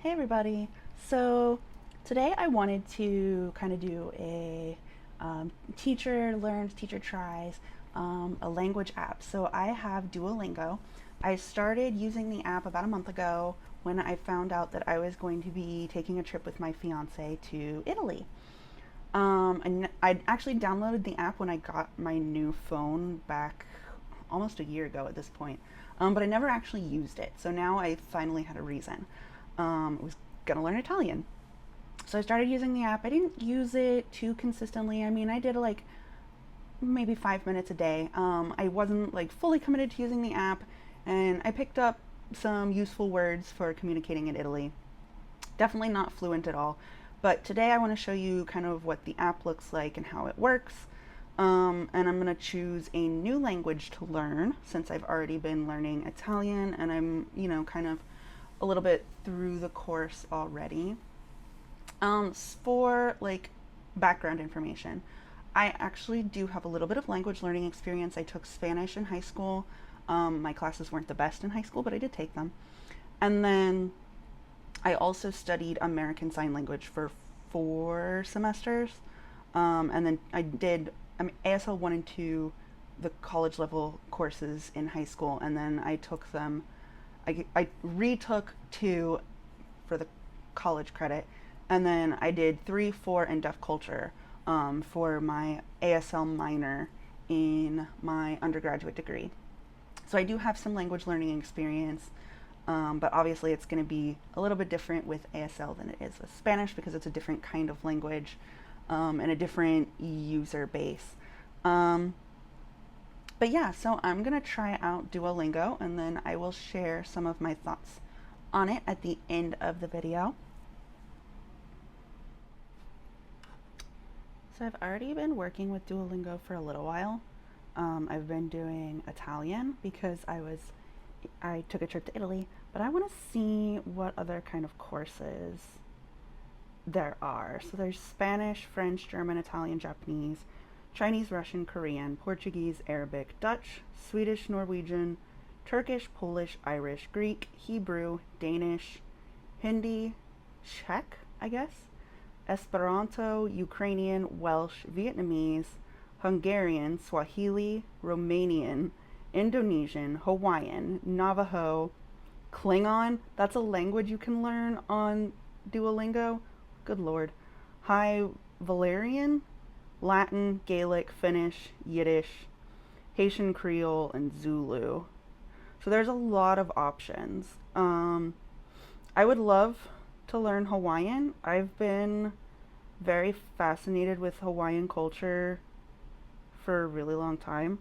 Hey everybody. So today I wanted to kind of do a teacher learns, teacher tries, a language app. So I have Duolingo. I started using the app about a month ago when I found out that I was going to be taking a trip with my fiance to Italy. And I actually downloaded the app when I got my new phone back almost a year ago at this point. But I never actually used it. So now I finally had a reason. I was gonna learn Italian. So I started using the app. I didn't use it too consistently. I mean, I did like maybe 5 minutes a day. I wasn't like fully committed to using the app, and I picked up some useful words for communicating in Italy. Definitely not fluent at all. But today I want to show you kind of what the app looks like and how it works. And I'm going to choose a new language to learn since I've already been learning Italian and I'm, kind of a little bit through the course already. For like background information, I actually do have a little bit of language learning experience. I took Spanish in high school. My classes weren't the best in high school, but I did take them. And then I also studied American Sign Language for 4 semesters. And then ASL 1 and 2, the college level courses in high school. And then I took them, I retook 2 for the college credit. And then I did 3, 4, and deaf culture for my ASL minor in my undergraduate degree. So I do have some language learning experience. But obviously it's going to be a little bit different with ASL than it is with Spanish because it's a different kind of language and a different user base. But yeah, so I'm going to try out Duolingo and then I will share some of my thoughts on it at the end of the video. So I've already been working with Duolingo for a little while. I've been doing Italian because I took a trip to Italy, but I want to see what other kind of courses there are. So there's Spanish, French, German, Italian, Japanese, Chinese, Russian, Korean, Portuguese, Arabic, Dutch, Swedish, Norwegian, Turkish, Polish, Irish, Greek, Hebrew, Danish, Hindi, Czech, I guess, Esperanto, Ukrainian, Welsh, Vietnamese, Hungarian, Swahili, Romanian, Indonesian, Hawaiian, Navajo, Klingon. That's a language you can learn on Duolingo. Good lord. High Valerian, Latin, Gaelic, Finnish, Yiddish, Haitian Creole, and Zulu. So there's a lot of options. I would love to learn Hawaiian. I've been very fascinated with Hawaiian culture for a really long time.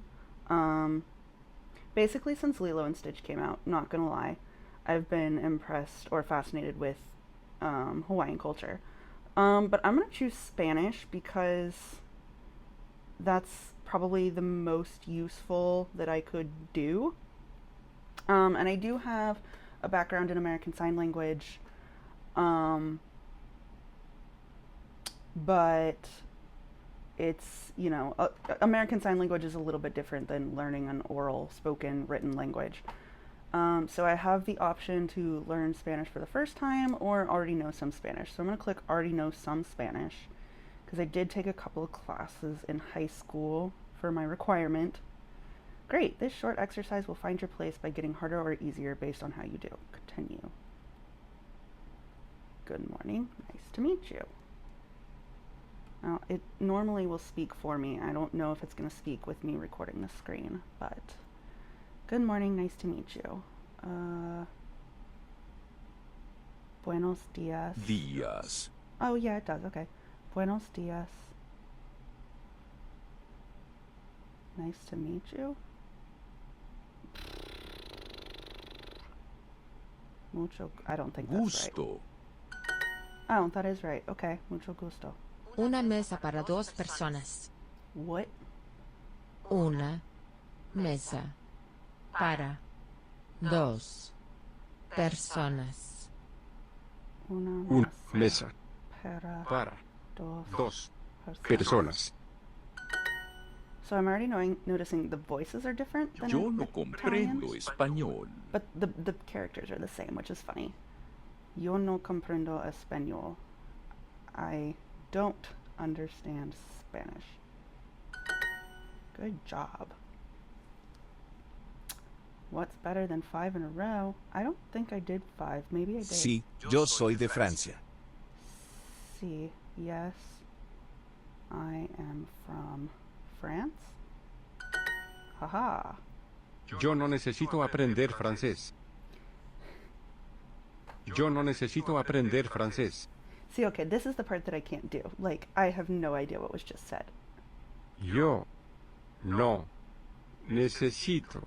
Basically since Lilo and Stitch came out, not gonna lie. I've been impressed or fascinated with Hawaiian culture. But I'm gonna choose Spanish because that's probably the most useful that I could do. And I do have a background in American Sign Language, but it's, American Sign Language is a little bit different than learning an oral, spoken, written language. So I have the option to learn Spanish for the first time or already know some Spanish. So I'm going to click already know some Spanish because I did take a couple of classes in high school for my requirement. Great, this short exercise will find your place by getting harder or easier based on how you do. Continue. Good morning, nice to meet you. Now, it normally will speak for me. I don't know if it's going to speak with me recording the screen, but good morning, nice to meet you. Buenos dias. Días. Oh, yeah, it does. Okay. Buenos dias. Nice to meet you. Mucho. I don't think that's right. Gusto. Oh, that is right. Okay. Mucho gusto. Una mesa para 2 personas. What? Una mesa para 2 personas. Una Mesa para para dos 2 personas. So I'm already noticing the voices are different than Yo no in comprendo Italian, español. but the characters are the same, which is funny. Yo no comprendo español. I don't understand Spanish. Good job. What's better than 5 in a row? I don't think I did 5. Maybe I did. Sí, yo soy de Francia. Sí, yes. I am from France. Haha. Yo no necesito aprender francés. Yo no necesito aprender francés. See, okay, this is the part that I can't do. Like, I have no idea what was just said. Yo no necesito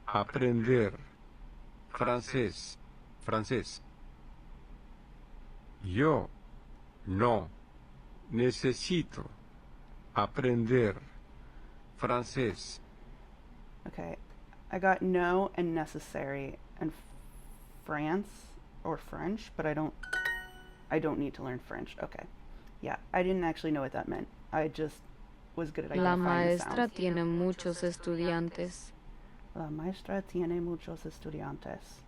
aprender francés. Francés. Yo no necesito aprender francés. Okay, I got no and necessary and France or French, but I don't need to learn French. Okay. Yeah, I didn't actually know what that meant. I just was good at La identifying the maestra sounds. tiene muchos estudiantes. La maestra tiene muchos estudiantes.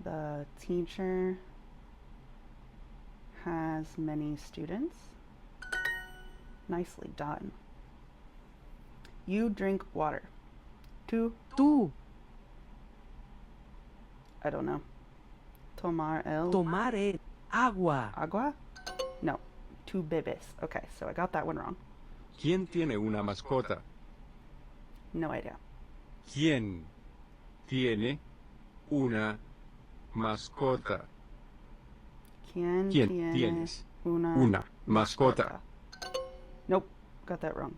The teacher has many students. Nicely done. You drink water. Tú, Tú, I don't know. Tomar el tomar el agua. agua? No. Tú bebes. Okay, so I got that one wrong. ¿Quién tiene una mascota? No idea. ¿Quién tiene una mascota? ¿Quién ¿Quién tiene tienes una mascota? Nope, got that wrong.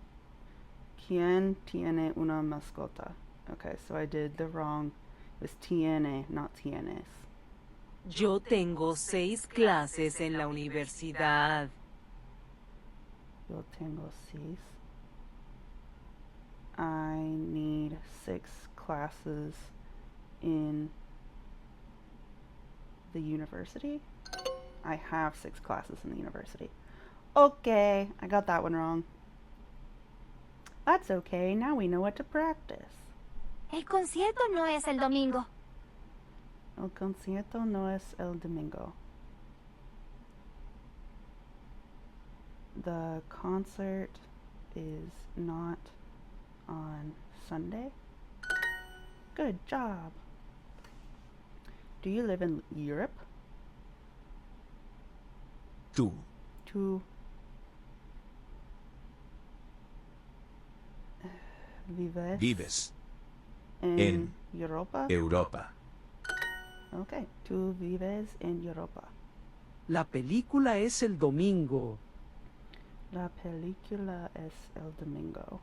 ¿Quién tiene una mascota? Okay, so I did the wrong. It was tiene, not tienes. Yo tengo 6 clases en la universidad. Yo tengo 6. I need 6 classes in the university. I have 6 classes in the university. Okay, I got that one wrong. That's okay, now we know what to practice. El concierto no es el domingo. El concierto no es el domingo. The concert is not on Sunday. Good job. Do you live in Europe? Tú Tú vives en Europa? Europa. Okay, tú vives en Europa. La película es el domingo. La película es el domingo.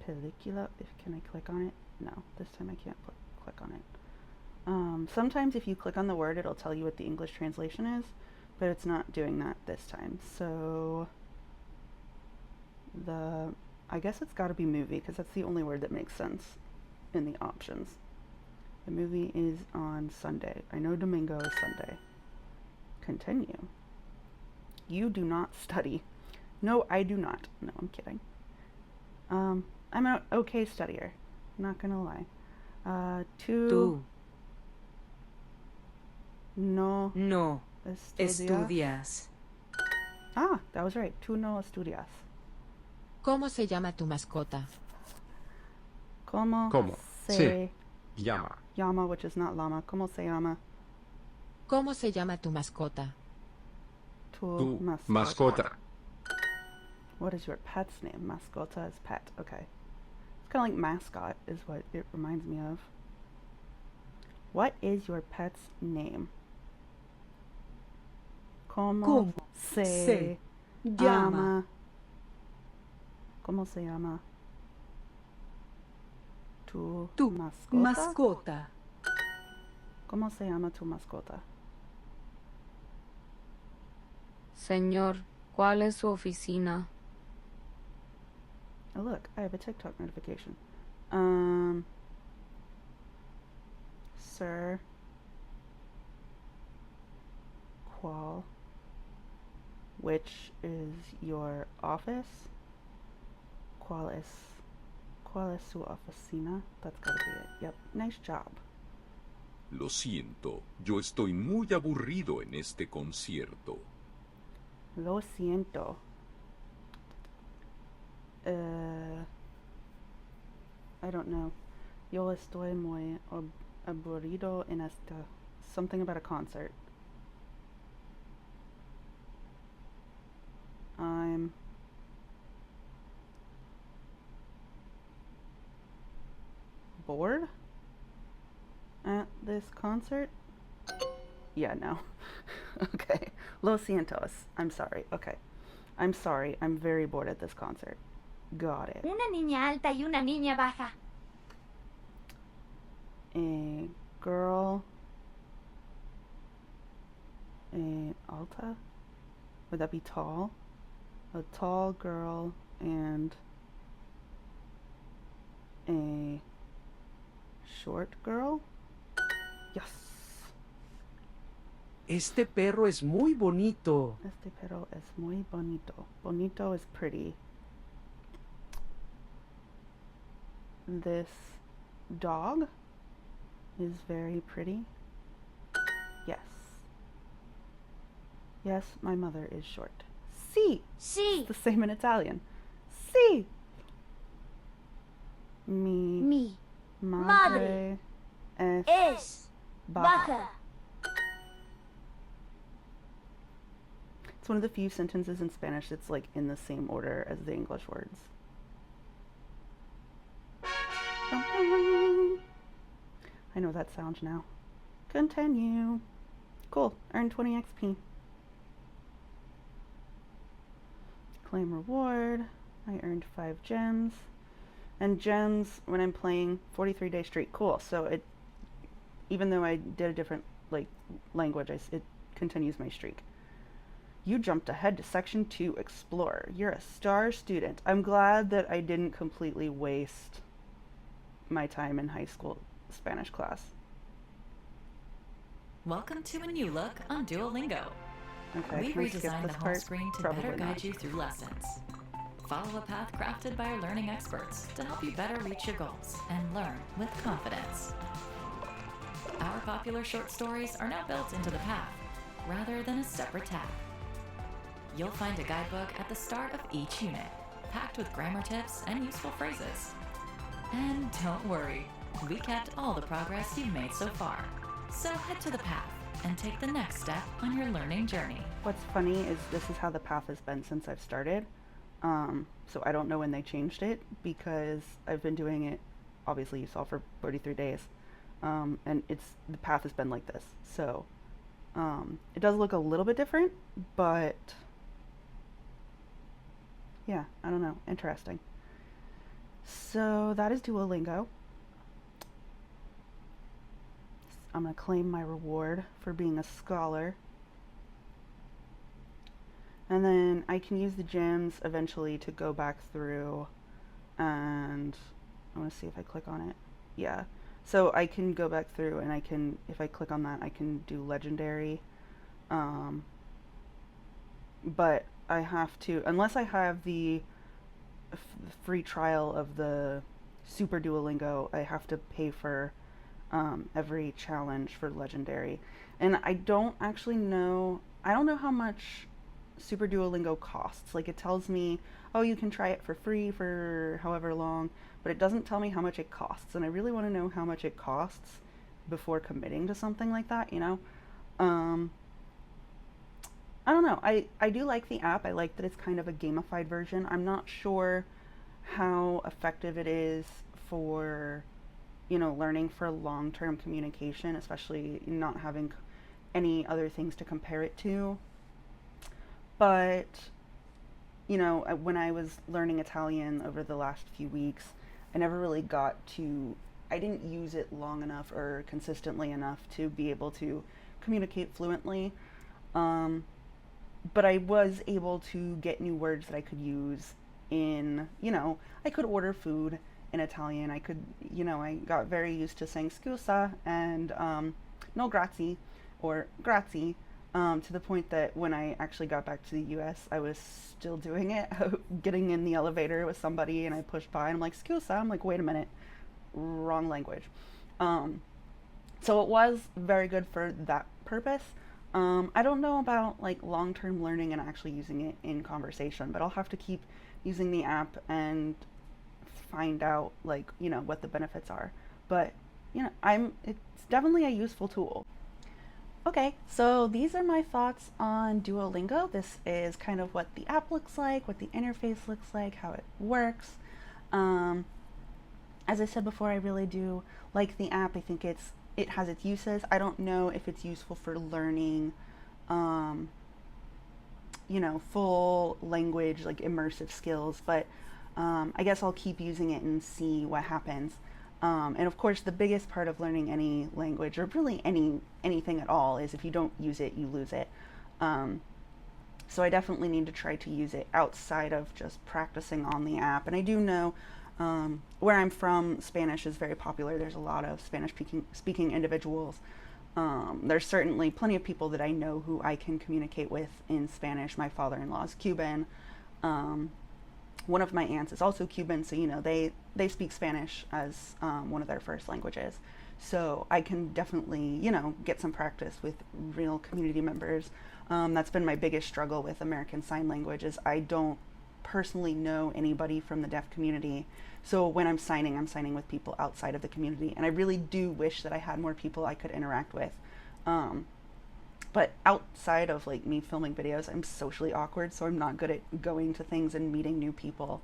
Película, can I click on it? No, this time I can't click on it. Sometimes if you click on the word, it'll tell you what the English translation is, but it's not doing that this time. So I guess it's got to be movie, because that's the only word that makes sense in the options. The movie is on Sunday. I know Domingo is Sunday. Continue. You do not study. No, I do not. No, I'm kidding. I'm an okay studier. I'm not gonna lie. Tú no no estudias. estudias. Ah, that was right. Tú no estudias. ¿Cómo se llama tu mascota? ¿Cómo ¿Cómo se llama? llama, which is not llama. ¿Cómo se llama ¿Cómo se llama tu mascota? tu Tu mascota. What is your pet's name? Mascota is pet. Okay. It's kind of like mascot is what it reminds me of. What is your pet's name? ¿Cómo se llama? ¿Cómo se llama tu mascota? Mascota. ¿Cómo se llama tu mascota? Señor, ¿cuál es su oficina? Oh look, I have a TikTok notification. Sir, ¿cuál? Which is your office? ¿Cuál es su oficina? That's gotta be it. Yep, nice job. Lo siento, yo estoy muy aburrido en este concierto. Lo siento. I don't know. Yo estoy muy aburrido en esta. Something about a concert. I'm bored at this concert? Yeah, no. Okay. Lo sientos. I'm sorry. Okay. I'm sorry. I'm very bored at this concert. Got it. Una niña alta y una niña baja. A girl. A alta? Would that be tall? A tall girl and a short girl? Yes. Este perro es muy bonito. Este perro es muy bonito. Bonito is pretty. This dog is very pretty. Yes. Yes, my mother is short. Sì. Sí. It's the same in Italian. Sì. Mi madre es Es baja. baja. It's one of the few sentences in Spanish that's like in the same order as the English words. I know that sound now. Continue. Cool. Earn 20 XP. Claim reward. I earned 5 gems. And gems, when I'm playing 43-day streak. Cool. So it, even though I did a different language, it continues my streak. You jumped ahead to section 2, Explorer. You're a star student. I'm glad that I didn't completely waste my time in high school Spanish class. Welcome to a new look on Duolingo. Okay, We can I skip redesigned the this home part? screen to Probably better not. guide you through lessons. Follow a path crafted by our learning experts to help you better reach your goals and learn with confidence. Our popular short stories are now built into the path, rather than a separate tab. You'll find a guidebook at the start of each unit, packed with grammar tips and useful phrases. And don't worry, we kept all the progress you've made so far. So head to the path and take the next step on your learning journey. What's funny is this is how the path has been since I've started. So I don't know when they changed it because I've been doing it, obviously you saw, for 43 days. And the path has been like this. So it does look a little bit different, but yeah, I don't know. Interesting. So that is Duolingo. I'm going to claim my reward for being a scholar. And then I can use the gems eventually to go back through, and I want to see if I click on it. Yeah. So I can go back through and I can, if I click on that, I can do legendary. But I have to, unless I have the free trial of the Super Duolingo, I have to pay for every challenge for legendary. And I don't actually know, I don't know how much Super Duolingo costs. Like, it tells me, oh, you can try it for free for however long, but it doesn't tell me how much it costs. And I really want to know how much it costs before committing to something like that, you know? I don't know. I do like the app. I like that it's kind of a gamified version. I'm not sure how effective it is for, you know, learning for long-term communication, especially not having any other things to compare it to. But, you know, when I was learning Italian over the last few weeks, I never really got to, I didn't use it long enough or consistently enough to be able to communicate fluently. But I was able to get new words that I could use in, you know, I could order food in Italian. I could, you know, I got very used to saying scusa and no grazie or grazie, to the point that when I actually got back to the US, I was still doing it, getting in the elevator with somebody and I pushed by and I'm like, scusa, I'm like, wait a minute, wrong language. So it was very good for that purpose. I don't know about like long-term learning and actually using it in conversation, but I'll have to keep using the app and find out like, what the benefits are. But, it's definitely a useful tool. Okay, so these are my thoughts on Duolingo. This is kind of what the app looks like, what the interface looks like, how it works. Um, as I said before, I really do like the app. I think it has its uses. I don't know if it's useful for learning, um, full language, like immersive skills, but I guess I'll keep using it and see what happens. And of course, the biggest part of learning any language, or really anything at all, is if you don't use it, you lose it. Um, so I definitely need to try to use it outside of just practicing on the app. And I do know where I'm from, Spanish is very popular. There's a lot of Spanish speaking individuals. There's certainly plenty of people that I know who I can communicate with in Spanish. My father-in-law is Cuban. Um, One of my aunts is also Cuban, so they speak Spanish as one of their first languages. So I can definitely get some practice with real community members. That's been my biggest struggle with American Sign Language is I don't personally know anybody from the deaf community. So when I'm signing with people outside of the community, and I really do wish that I had more people I could interact with. Um, but outside of like me filming videos, I'm socially awkward, so I'm not good at going to things and meeting new people.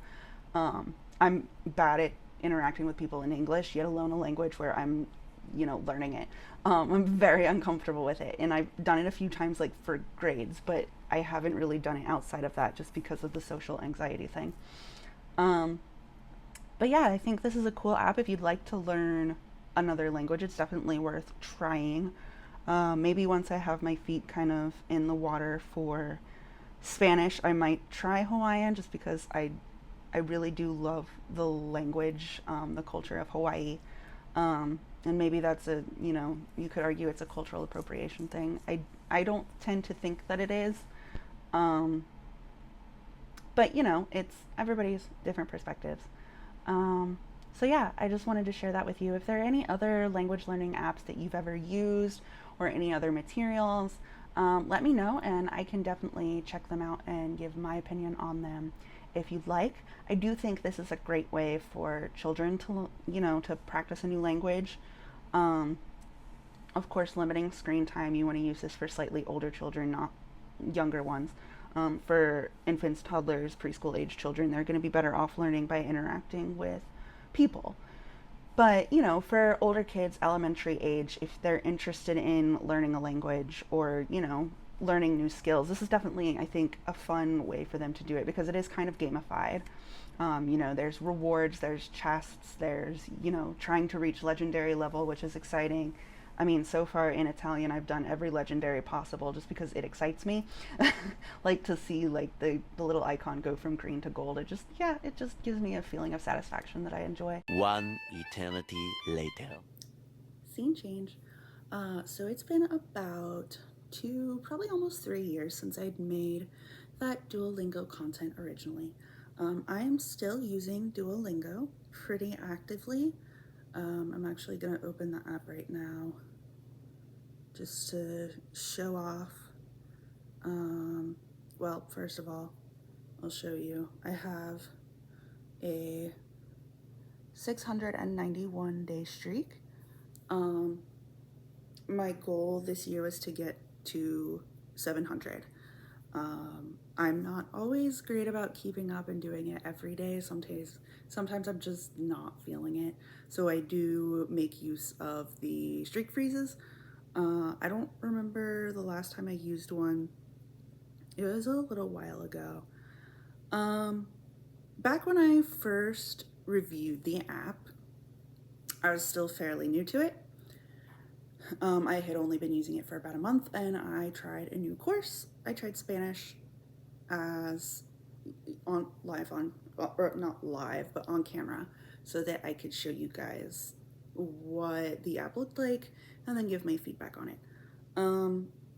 I'm bad at interacting with people in English, yet alone a language where I'm, learning it. I'm very uncomfortable with it, and I've done it a few times like for grades, but I haven't really done it outside of that just because of the social anxiety thing. Um, but yeah, I think this is a cool app if you'd like to learn another language. It's definitely worth trying. Maybe once I have my feet kind of in the water for Spanish, I might try Hawaiian just because I really do love the language, the culture of Hawaii. And maybe that's you could argue it's a cultural appropriation thing. I don't tend to think that it is. Um, but it's everybody's different perspectives. So yeah, I just wanted to share that with you. If there are any other language learning apps that you've ever used or any other materials, let me know and I can definitely check them out and give my opinion on them if you'd like. I do think this is a great way for children to, to practice a new language. Um, of course, limiting screen time, you want to use this for slightly older children, not younger ones. For infants, toddlers, preschool age children, they're going to be better off learning by interacting with people. But, for older kids, elementary age, if they're interested in learning a language or, learning new skills, this is definitely, I think, a fun way for them to do it because it is kind of gamified. There's rewards, there's chests, there's, trying to reach legendary level, which is exciting. I mean, so far in Italian, I've done every legendary possible just because it excites me. Like to see like the little icon go from green to gold. It just gives me a feeling of satisfaction that I enjoy. One eternity later. Scene change. So it's been about probably almost 3 years since I'd made that Duolingo content originally. I am still using Duolingo pretty actively. I'm actually going to open the app right now just to show off. Well, first of all, I'll show you. I have a 691-day streak. My goal this year was to get to 700. I'm not always great about keeping up and doing it every day. Sometimes I'm just not feeling it. So I do make use of the streak freezes. I don't remember the last time I used one. It was a little while ago. Back when I first reviewed the app, I was still fairly new to it. I had only been using it for about a month and I tried a new course. I tried Spanish as on not live, but on camera so that I could show you guys what the app looked like and then give my feedback on it.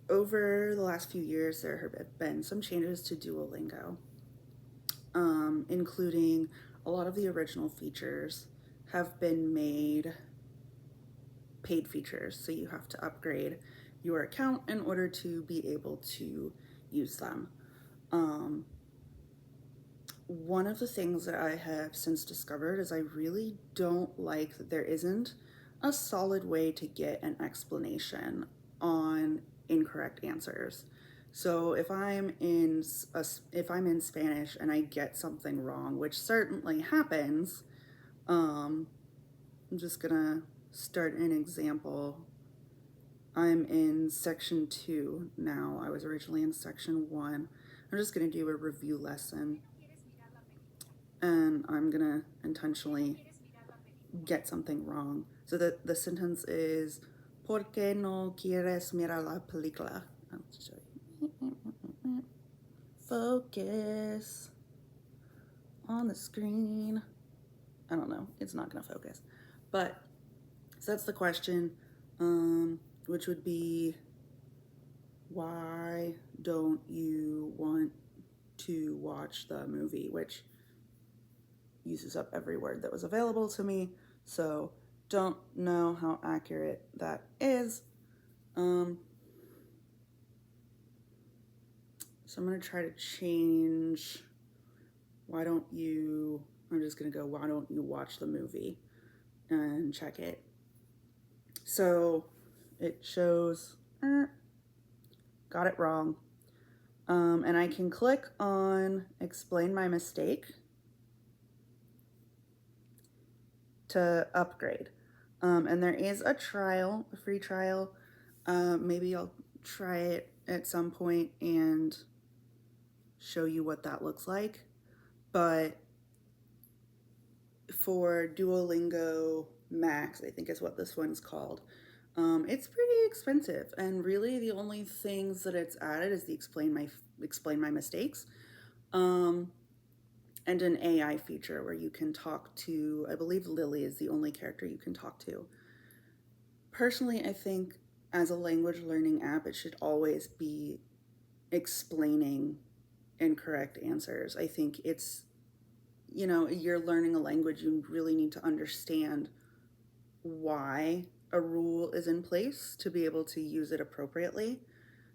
Over the last few years, there have been some changes to Duolingo, including a lot of the original features have been made paid features, so you have to upgrade your account in order to be able to use them. One of the things that I have since discovered is I really don't like that there isn't a solid way to get an explanation on incorrect answers. So if I'm in Spanish and I get something wrong, which certainly happens, I'm just gonna start an example. I'm in section 2 now. I was originally in section 1. I'm just gonna do a review lesson, and I'm gonna intentionally get something wrong. So the sentence is, ¿Por qué no quieres mirar la película? I'll show you. Focus on the screen. I don't know, it's not gonna focus. But, so that's the question, which would be, why don't you want to watch the movie? Which uses up every word that was available to me, so don't know how accurate that is. So I'm gonna try to change, why don't you, I'm just gonna go, why don't you watch the movie, and check it. So it shows, got it wrong. And I can click on explain my mistake to upgrade. And there is a trial, a free trial. Maybe I'll try it at some point and show you what that looks like. But for Duolingo Max, I think is what this one's called, it's pretty expensive, and really the only things that it's added is the explain my mistakes, and an AI feature where you can talk to, I believe Lily is the only character you can talk to. Personally, I think as a language learning app, it should always be explaining incorrect answers. I think it's, you know, you're learning a language, you really need to understand why a rule is in place to be able to use it appropriately.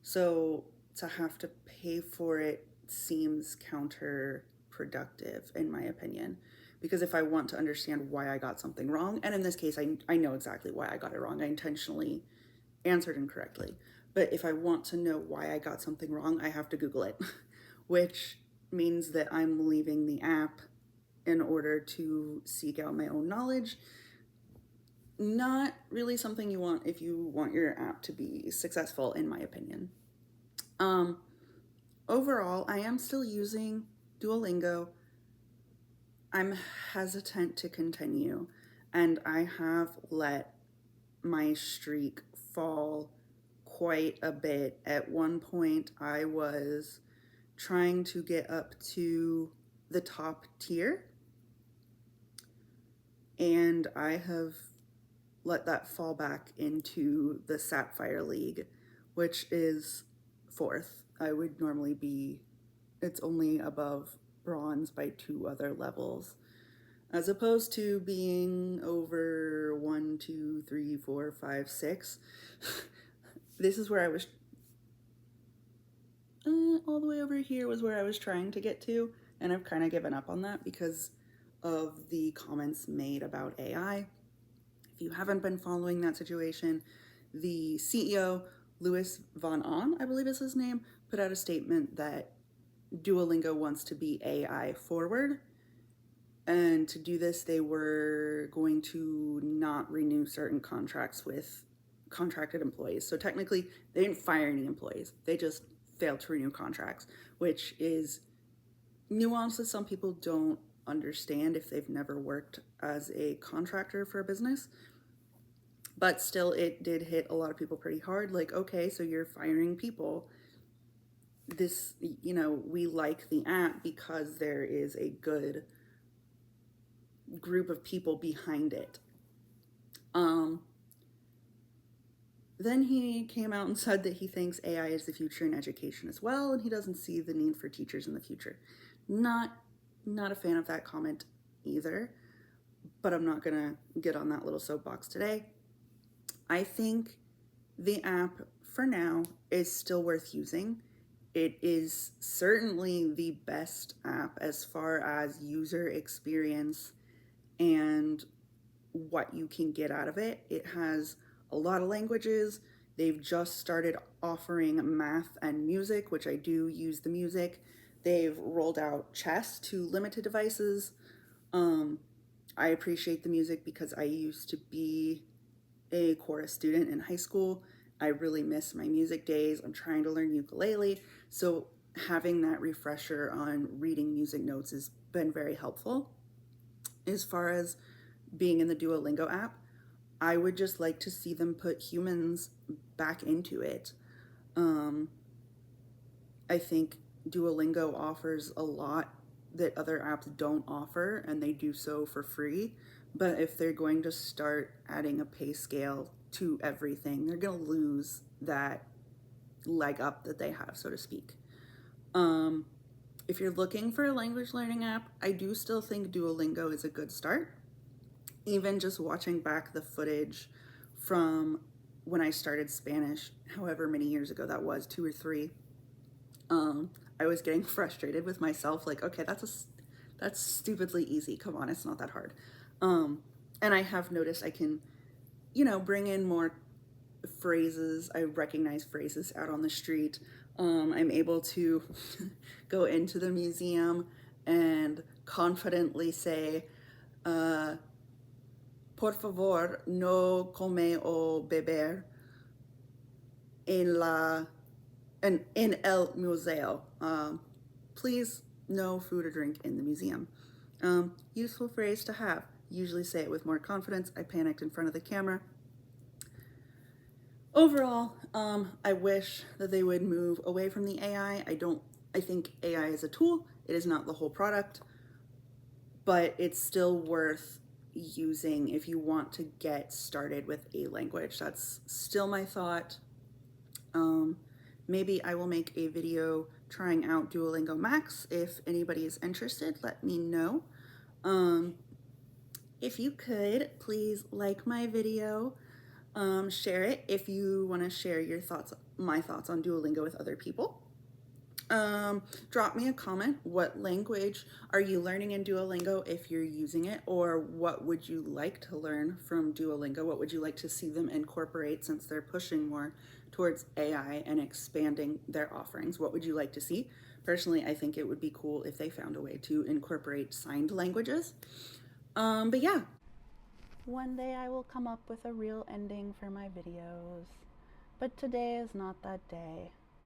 So to have to pay for it seems counterproductive, in my opinion, because if I want to understand why I got something wrong, and in this case I know exactly why I got it wrong, I intentionally answered incorrectly, but if I want to know why I got something wrong, I have to Google it, which means that I'm leaving the app in order to seek out my own knowledge. Not really something you want if you want your app to be successful, in my opinion. Overall, I am still using Duolingo. I'm hesitant to continue, and I have let my streak fall quite a bit. At one point, I was trying to get up to the top tier, and I have let that fall back into the Sapphire League, which is 4th. I would normally be, it's only above bronze by 2 other levels, as opposed to being over 1, 2, 3, 4, 5, 6. This is where I was, all the way over here was where I was trying to get to, and I've kind of given up on that because of the comments made about AI. If you haven't been following that situation, the CEO, Louis Von Ahn, I believe is his name, put out a statement that Duolingo wants to be AI forward. And to do this, they were going to not renew certain contracts with contracted employees. So technically, they didn't fire any employees. They just failed to renew contracts, which is nuance that some people don't understand if they've never worked as a contractor for a business. But still, it did hit a lot of people pretty hard. Like, okay, so you're firing people. This, you know, we like the app because there is a good group of people behind it. Then he came out and said that he thinks AI is the future in education as well, and he doesn't see the need for teachers in the future. Not a fan of that comment either, but I'm not gonna get on that little soapbox today. I think the app for now is still worth using. It is certainly the best app as far as user experience and what you can get out of it. It has a lot of languages. They've just started offering math and music, which I do use the music. They've rolled out chess to limited devices. I appreciate the music because I used to be a chorus student in high school. I really miss my music days. I'm trying to learn ukulele. So having that refresher on reading music notes has been very helpful. As far as being in the Duolingo app, I would just like to see them put humans back into it. I think Duolingo offers a lot that other apps don't offer, and they do so for free. But if they're going to start adding a pay scale to everything, they're going to lose that leg up that they have, so to speak. If you're looking for a language learning app, I do still think Duolingo is a good start. Even just watching back the footage from when I started Spanish, however many years ago that was, 2 or 3, I was getting frustrated with myself, like, okay, that's stupidly easy. Come on, it's not that hard. And I have noticed I can, bring in more phrases. I recognize phrases out on the street. I'm able to go into the museum and confidently say, por favor, no come o beber in el museo. Please, no food or drink in the museum. Useful phrase to have. Usually say it with more confidence. I panicked in front of the camera. Overall, I wish that they would move away from the AI. I think AI is a tool. It is not the whole product, but it's still worth using if you want to get started with a language. That's still my thought. Maybe I will make a video trying out Duolingo Max. If anybody is interested, let me know. If you could, please like my video, share it if you want to share your thoughts, my thoughts on Duolingo with other people. Drop me a comment. What language are you learning in Duolingo if you're using it, or what would you like to learn from Duolingo? What would you like to see them incorporate, since they're pushing more towards AI and expanding their offerings? What would you like to see? Personally, I think it would be cool if they found a way to incorporate signed languages. But yeah, one day I will come up with a real ending for my videos, but today is not that day.